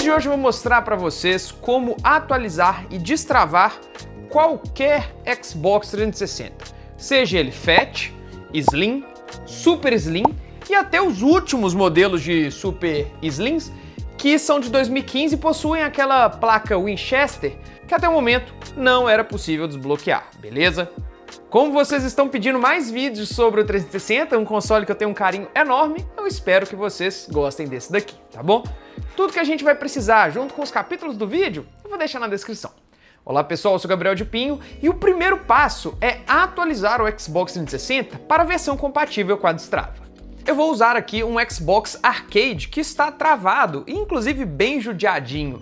vídeo de hoje eu vou mostrar para vocês como atualizar e destravar qualquer Xbox 360, seja ele Fat, Slim, Super Slim e até os últimos modelos de Super Slims que são de 2015 e possuem aquela placa Winchester que até o momento não era possível desbloquear, beleza? Como vocês estão pedindo mais vídeos sobre o 360, um console que eu tenho um carinho enorme, eu espero que vocês gostem desse daqui, tá bom? Tudo que a gente vai precisar, junto com os capítulos do vídeo, eu vou deixar na descrição. Olá pessoal, eu sou o Gabriel de Pinho e o primeiro passo é atualizar o Xbox 360 para a versão compatível com a destrava. Eu vou usar aqui um Xbox Arcade que está travado e inclusive bem judiadinho.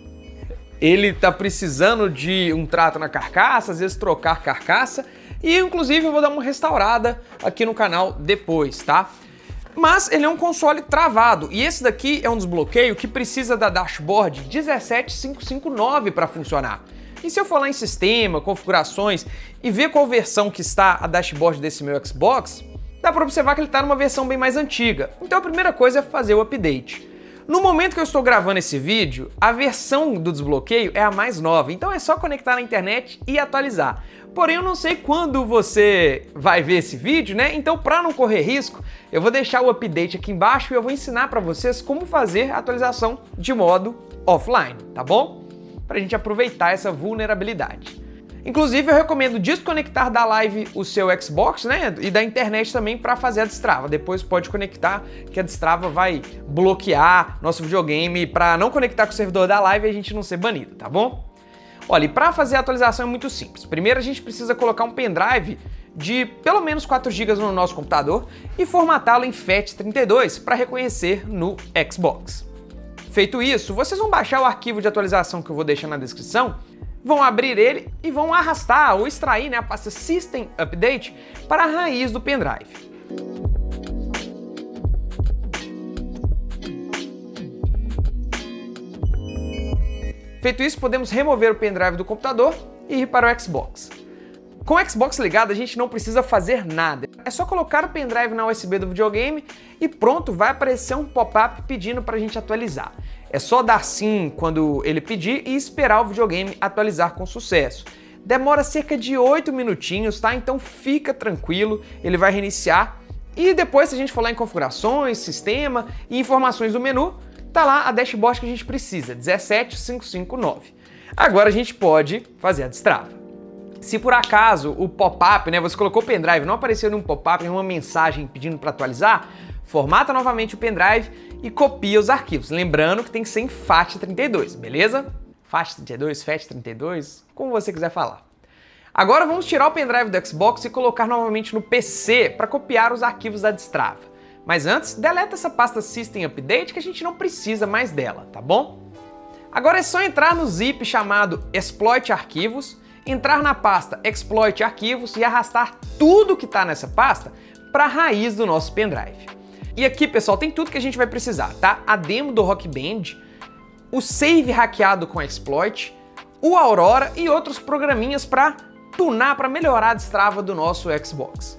Ele está precisando de um trato na carcaça, às vezes trocar carcaça, e inclusive eu vou dar uma restaurada aqui no canal depois, tá? Mas ele é um console travado e esse daqui é um desbloqueio que precisa da dashboard 17559 para funcionar. E se eu for lá em sistema, configurações e ver qual versão que está a dashboard desse meu Xbox, dá para observar que ele está numa versão bem mais antiga. Então a primeira coisa é fazer o update. No momento que eu estou gravando esse vídeo, a versão do desbloqueio é a mais nova, então é só conectar na internet e atualizar. Porém, eu não sei quando você vai ver esse vídeo, né? Então, para não correr risco, eu vou deixar o update aqui embaixo e eu vou ensinar para vocês como fazer a atualização de modo offline, tá bom? Para a gente aproveitar essa vulnerabilidade. Inclusive, eu recomendo desconectar da live o seu Xbox, né? E da internet também para fazer a destrava. Depois pode conectar, que a destrava vai bloquear nosso videogame para não conectar com o servidor da live e a gente não ser banido, tá bom? Olha, e para fazer a atualização é muito simples. Primeiro a gente precisa colocar um pendrive de pelo menos 4 GB no nosso computador e formatá-lo em FAT32 para reconhecer no Xbox. Feito isso, vocês vão baixar o arquivo de atualização que eu vou deixar na descrição, vão abrir ele e vão arrastar ou extrair, né, a pasta System Update para a raiz do pendrive. Feito isso, podemos remover o pendrive do computador e ir para o Xbox. Com o Xbox ligado, a gente não precisa fazer nada. É só colocar o pendrive na USB do videogame e pronto, vai aparecer um pop-up pedindo para a gente atualizar. É só dar sim quando ele pedir e esperar o videogame atualizar com sucesso. Demora cerca de 8 minutinhos, tá? Então fica tranquilo, ele vai reiniciar. E depois, se a gente for lá em configurações, sistema e informações do menu, tá lá a dashboard que a gente precisa, 17559. Agora a gente pode fazer a destrava. Se por acaso o pop-up, né, você colocou o pendrive, não apareceu nenhum pop-up, nenhuma mensagem pedindo para atualizar, formata novamente o pendrive e copia os arquivos. Lembrando que tem que ser em FAT32, beleza? FAT32, FAT32, como você quiser falar. Agora vamos tirar o pendrive do Xbox e colocar novamente no PC para copiar os arquivos da destrava. Mas antes, deleta essa pasta System Update que a gente não precisa mais dela, tá bom? Agora é só entrar no zip chamado Exploit Arquivos, entrar na pasta Exploit Arquivos e arrastar tudo que está nessa pasta para a raiz do nosso pendrive. E aqui, pessoal, tem tudo que a gente vai precisar, tá? A demo do Rock Band, o save hackeado com exploit, o Aurora e outros programinhas para tunar, para melhorar a destrava do nosso Xbox.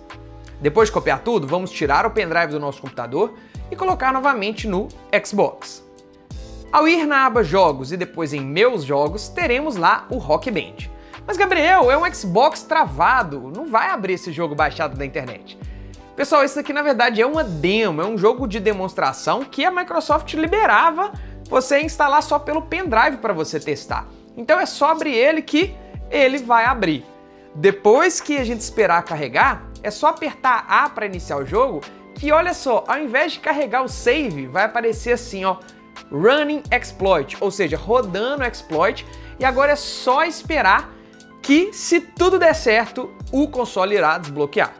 Depois de copiar tudo, vamos tirar o pendrive do nosso computador e colocar novamente no Xbox. Ao ir na aba Jogos e depois em Meus Jogos, teremos lá o Rock Band. Mas Gabriel, é um Xbox travado, não vai abrir esse jogo baixado da internet. Pessoal, isso aqui na verdade é uma demo, é um jogo de demonstração que a Microsoft liberava você instalar só pelo pendrive para você testar. Então é só abrir ele que ele vai abrir. Depois que a gente esperar carregar, é só apertar A para iniciar o jogo, que olha só, ao invés de carregar o save, vai aparecer assim, ó, Running Exploit, ou seja, rodando exploit, e agora é só esperar que, se tudo der certo, o console irá desbloquear.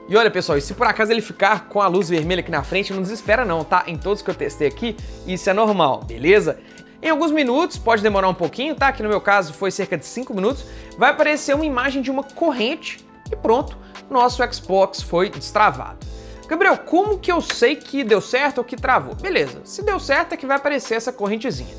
E olha pessoal, e se por acaso ele ficar com a luz vermelha aqui na frente, não desespera não, tá? Em todos que eu testei aqui, isso é normal, beleza? Em alguns minutos, pode demorar um pouquinho, tá? Que no meu caso foi cerca de 5 minutos, vai aparecer uma imagem de uma corrente e pronto, nosso Xbox foi destravado. Gabriel, como que eu sei que deu certo ou que travou? Beleza, se deu certo é que vai aparecer essa correntezinha.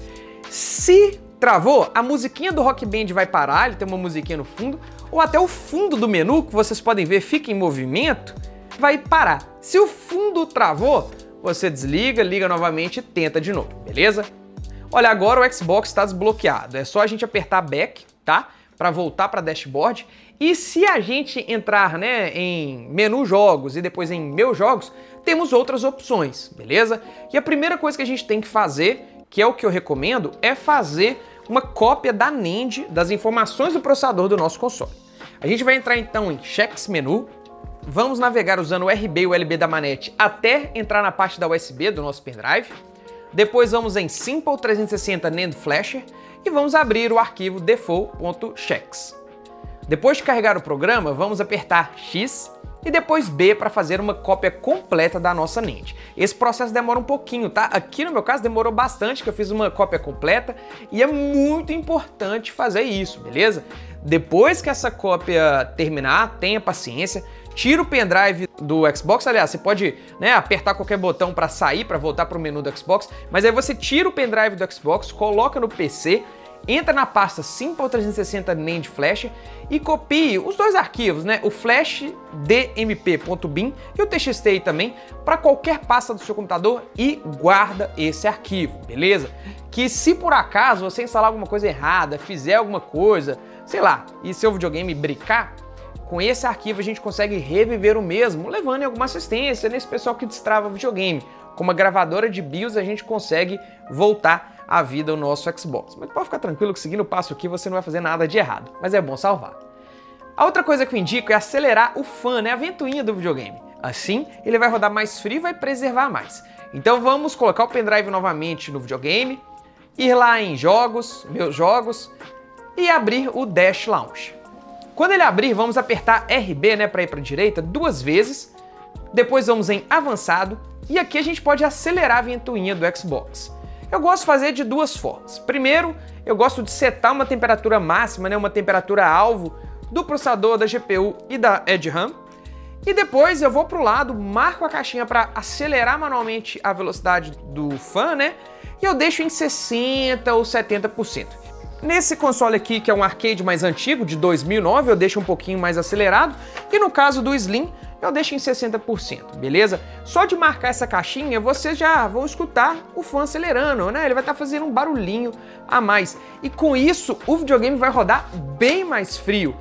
Se travou, a musiquinha do Rock Band vai parar, ele tem uma musiquinha no fundo, ou até o fundo do menu, que vocês podem ver, fica em movimento, vai parar. Se o fundo travou, você desliga, liga novamente e tenta de novo, beleza? Olha, agora o Xbox está desbloqueado. É só a gente apertar Back, tá? Para voltar para dashboard. E se a gente entrar, né, em menu jogos e depois em meus jogos, temos outras opções, beleza? E a primeira coisa que a gente tem que fazer, que é o que eu recomendo, é fazer uma cópia da NAND das informações do processador do nosso console. A gente vai entrar então em Checks Menu, vamos navegar usando o RB e o LB da manete até entrar na parte da USB do nosso pendrive. Depois vamos em Simple 360 NAND Flasher e vamos abrir o arquivo default.checks. Depois de carregar o programa, vamos apertar X e depois B para fazer uma cópia completa da nossa NAND. Esse processo demora um pouquinho, tá? Aqui no meu caso demorou bastante, que eu fiz uma cópia completa e é muito importante fazer isso, beleza? Depois que essa cópia terminar, tenha paciência, tira o pendrive do Xbox. Aliás, você pode, né, apertar qualquer botão para sair, para voltar para o menu do Xbox, mas aí você tira o pendrive do Xbox, coloca no PC, entra na pasta Simple 360 NAND Flash e copie os dois arquivos, né, o flash dmp.bin e o txt também, para qualquer pasta do seu computador e guarda esse arquivo, beleza? Que se por acaso você instalar alguma coisa errada, fizer alguma coisa, sei lá, e seu videogame brincar, com esse arquivo a gente consegue reviver o mesmo, levando em alguma assistência nesse pessoal que destrava videogame. Com uma gravadora de BIOS a gente consegue voltar à vida o nosso Xbox. Mas pode ficar tranquilo que seguindo o passo aqui você não vai fazer nada de errado, mas é bom salvar. A outra coisa que eu indico é acelerar o fan, né, a ventoinha do videogame. Assim ele vai rodar mais frio e vai preservar mais. Então vamos colocar o pendrive novamente no videogame, ir lá em jogos, meus jogos, e abrir o Dash Launch. Quando ele abrir, vamos apertar RB, né, para ir para a direita 2 vezes, depois vamos em avançado e aqui a gente pode acelerar a ventoinha do Xbox. Eu gosto de fazer de 2 formas. Primeiro, eu gosto de setar uma temperatura máxima, né, uma temperatura alvo do processador, da GPU e da EDRAM. E depois eu vou para o lado, marco a caixinha para acelerar manualmente a velocidade do fan, né, e eu deixo em 60% ou 70%. Nesse console aqui, que é um arcade mais antigo, de 2009, eu deixo um pouquinho mais acelerado. E no caso do Slim, eu deixo em 60%, beleza? Só de marcar essa caixinha, vocês já vão escutar o fan acelerando, né? Ele vai estar fazendo um barulhinho a mais. E com isso, o videogame vai rodar bem mais frio,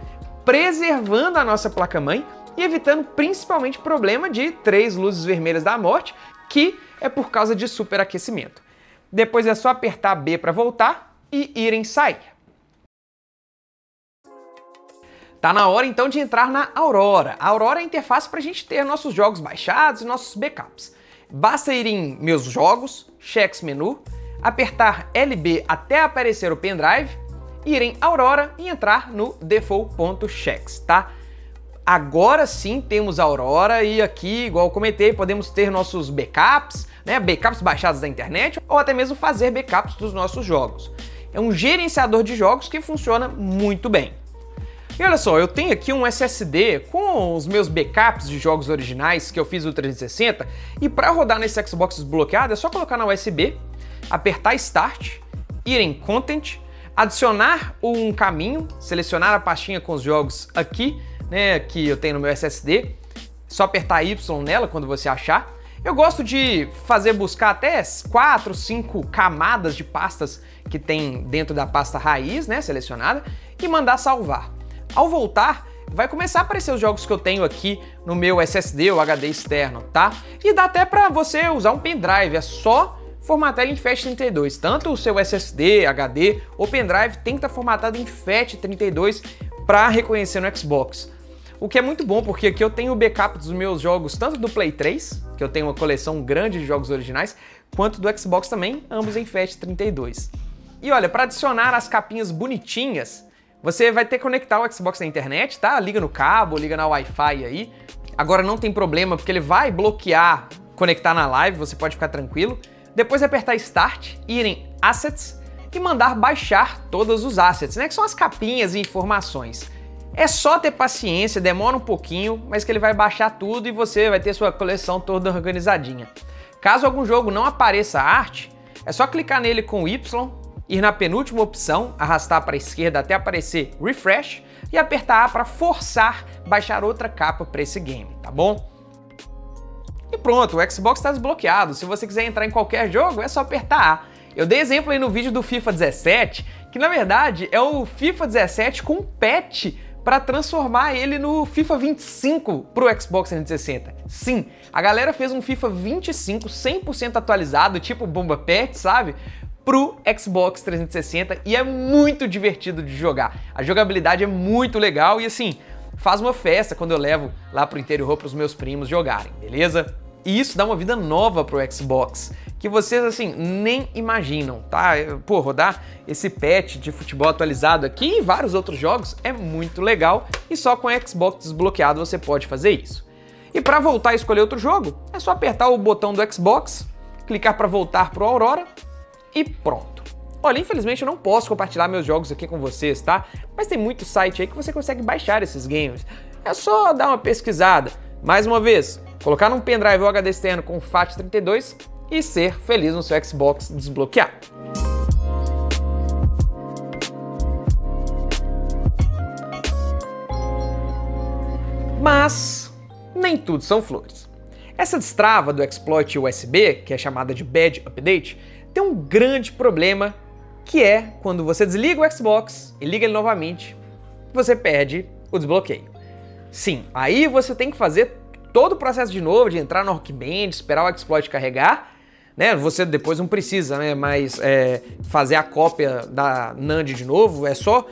preservando a nossa placa-mãe e evitando principalmente o problema de 3 luzes vermelhas da morte, que é por causa de superaquecimento. Depois é só apertar B para voltar e ir em sair. Tá na hora então de entrar na Aurora. A Aurora é a interface para a gente ter nossos jogos baixados e nossos backups. Basta ir em meus jogos, Checks Menu, apertar LB até aparecer o pendrive, ir em Aurora e entrar no default.checks, tá? Agora sim temos a Aurora e aqui, igual eu comentei, podemos ter nossos backups, né, backups baixados da internet ou até mesmo fazer backups dos nossos jogos. É um gerenciador de jogos que funciona muito bem. E olha só, eu tenho aqui um SSD com os meus backups de jogos originais que eu fiz no 360 e para rodar nesse Xbox desbloqueado é só colocar na USB, apertar Start, ir em Content, adicionar um caminho, selecionar a pastinha com os jogos aqui, né, que eu tenho no meu SSD, só apertar Y nela quando você achar. Eu gosto de buscar até 4, 5 camadas de pastas que tem dentro da pasta raiz, né, selecionada, e mandar salvar. Ao voltar, vai começar a aparecer os jogos que eu tenho aqui no meu SSD ou HD externo, tá? E dá até para você usar um pendrive, é só formatar ele em FAT32. Tanto o seu SSD, HD ou pendrive tem que estar formatado em FAT32 para reconhecer no Xbox. O que é muito bom, porque aqui eu tenho o backup dos meus jogos, tanto do Play 3, que eu tenho uma coleção grande de jogos originais, quanto do Xbox também, ambos em FAT32. E olha, para adicionar as capinhas bonitinhas, você vai ter que conectar o Xbox na internet, tá? Liga no cabo, liga na Wi-Fi aí. Agora não tem problema, porque ele vai bloquear, conectar na live, você pode ficar tranquilo. Depois apertar Start, ir em Assets e mandar baixar todos os assets, né? Que são as capinhas e informações. É só ter paciência, demora um pouquinho, mas que ele vai baixar tudo e você vai ter sua coleção toda organizadinha. Caso algum jogo não apareça a arte, é só clicar nele com o Y, ir na penúltima opção, arrastar para a esquerda até aparecer Refresh e apertar A para forçar baixar outra capa para esse game, tá bom? E pronto, o Xbox está desbloqueado. Se você quiser entrar em qualquer jogo, é só apertar A. Eu dei exemplo aí no vídeo do FIFA 17, que na verdade é o FIFA 17 com patch para transformar ele no FIFA 25 pro Xbox 360. Sim, a galera fez um FIFA 25 100% atualizado, tipo Bomba Patch, sabe? Pro Xbox 360 e é muito divertido de jogar. A jogabilidade é muito legal e assim, faz uma festa quando eu levo lá pro interior pros meus primos jogarem, beleza? E isso dá uma vida nova pro Xbox, que vocês assim nem imaginam, tá? Pô, rodar esse patch de futebol atualizado aqui e vários outros jogos é muito legal e só com o Xbox desbloqueado você pode fazer isso. E para voltar a escolher outro jogo, é só apertar o botão do Xbox, clicar para voltar pro Aurora e pronto. Olha, infelizmente eu não posso compartilhar meus jogos aqui com vocês, tá? Mas tem muito site aí que você consegue baixar esses games. É só dar uma pesquisada. Mais uma vez, colocar num pendrive ou HD externo com FAT32 e ser feliz no seu Xbox desbloqueado. Mas nem tudo são flores. Essa destrava do exploit USB, que é chamada de Bad Update, tem um grande problema, que é quando você desliga o Xbox e liga ele novamente, você perde o desbloqueio. Sim, aí você tem que fazer todo o processo de novo, de entrar no Rock Band, esperar o exploit carregar, né? Você depois não precisa, né? Mas fazer a cópia da NAND de novo, é só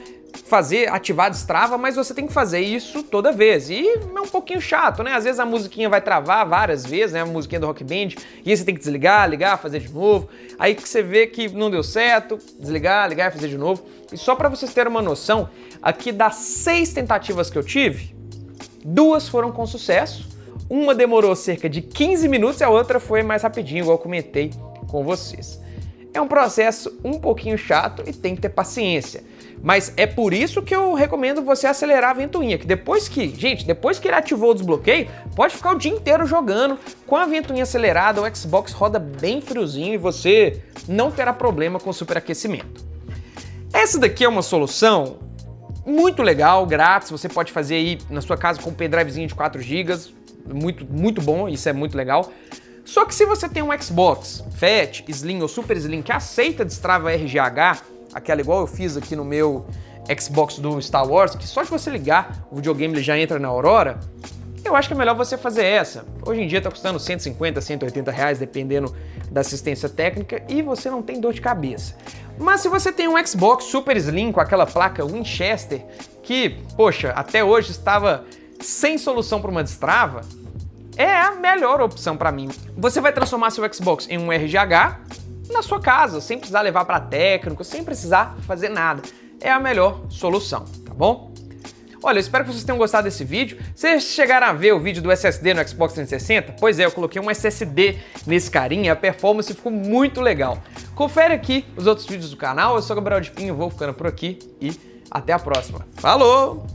ativar a destrava, mas você tem que fazer isso toda vez. E é um pouquinho chato, né? Às vezes a musiquinha vai travar várias vezes, né? A musiquinha do Rock Band, e aí você tem que desligar, ligar, fazer de novo. Aí que você vê que não deu certo, desligar, ligar e fazer de novo. E só para vocês terem uma noção, aqui das 6 tentativas que eu tive, 2 foram com sucesso. Uma demorou cerca de 15 minutos e a outra foi mais rapidinho, igual eu comentei com vocês. É um processo um pouquinho chato e tem que ter paciência. Mas é por isso que eu recomendo você acelerar a ventoinha, que depois que ele ativou o desbloqueio, pode ficar o dia inteiro jogando com a ventoinha acelerada, o Xbox roda bem friozinho e você não terá problema com superaquecimento. Essa daqui é uma solução muito legal, grátis, você pode fazer aí na sua casa com um pendrivezinho de 4 GB, muito bom, isso é muito legal. Só que se você tem um Xbox Fat, Slim ou Super Slim que aceita destrava RGH, aquela igual eu fiz aqui no meu Xbox do Star Wars, que só de você ligar o videogame ele já entra na Aurora, eu acho que é melhor você fazer essa. Hoje em dia tá custando 150, 180 reais, dependendo da assistência técnica, e você não tem dor de cabeça. Mas se você tem um Xbox Super Slim com aquela placa Winchester, que, poxa, até hoje estava sem solução para uma destrava, é a melhor opção para mim. Você vai transformar seu Xbox em um RGH na sua casa, sem precisar levar para técnico, sem precisar fazer nada. É a melhor solução, tá bom? Olha, eu espero que vocês tenham gostado desse vídeo. Vocês chegaram a ver o vídeo do SSD no Xbox 360? Pois é, eu coloquei um SSD nesse carinha, a performance ficou muito legal. Confere aqui os outros vídeos do canal. Eu sou o Gabriel de Pinho, vou ficando por aqui e até a próxima. Falou!